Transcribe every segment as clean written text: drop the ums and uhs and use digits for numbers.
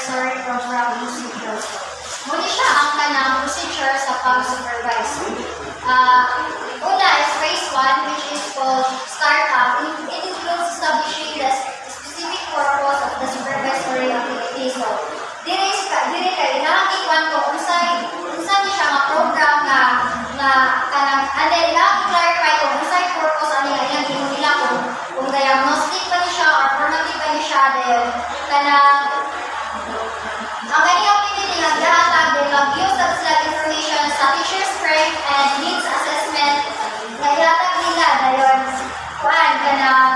supervisory program procedure. Muna siya ang kanang procedure sa pag-supervise. Una is phase 1, which is called startup. It includes establishing the specific purpose of the supervisory activity. So, diri kay nakakikuan ko unsa ni siya nga program nga kanang and then clarify kung unsa yung purpose ani nga ilang gihimo nila kung diagnostic pa ni siya or formative pa ni siya dahil kanang ang ganyan activity nga gihatag din mag-use of slide information sa teacher strength and needs assessment nga gihatag nila dayon kuan kanang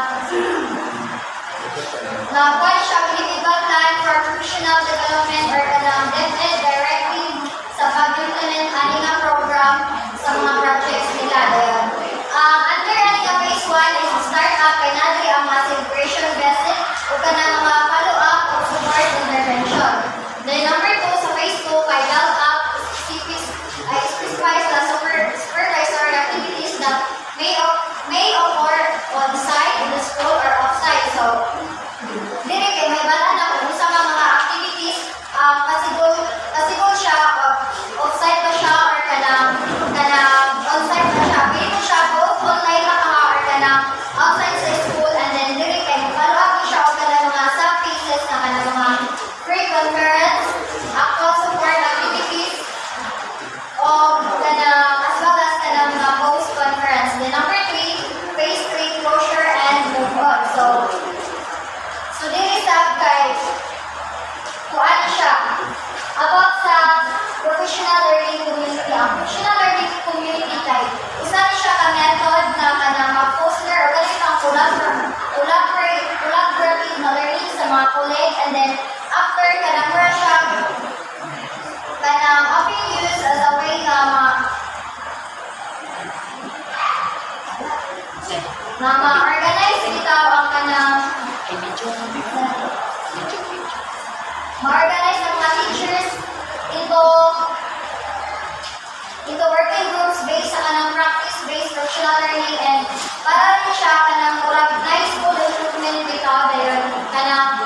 na kuan siya individual plan for professional development or kanang DepEd directly sa pag-implement ani nga program sa mga projects nila dayon. Under ani nga phase 1 is startup kay nadri ang mga celebration visit o kanang mga follow-up o support intervention. Then number 2 sa phase 2 kay build up specifies the supervisory activities that may occur on site in the school or off-site. So dili kay may balaan na kung sa mga activities pasigol siya off-site pa siya or kanang on-site pa siya. Pili siya both online pa ka or kanang outside sa school and then dili kay follow up siya o kanang mga sub-phases na kanang mga pre-conference, actual support activities o kanang as well as kanang mga post-conference. Then number 3, phase 3 closure and move on. So dili sa kay kuan siya about sa professional learning community. Ang professional learning community kay isa ni siya ka method na kanang mag-foster or ganit ang collaborative na learning sa mga colleague and then after kanang mura siya kanang often used as a way na ma-organize bitaw ang kanang ma-organize ang mga teachers into working groups based sa kanang practice-based professional learning and para rin siya kanang organize school improvement bitaw dayon kanang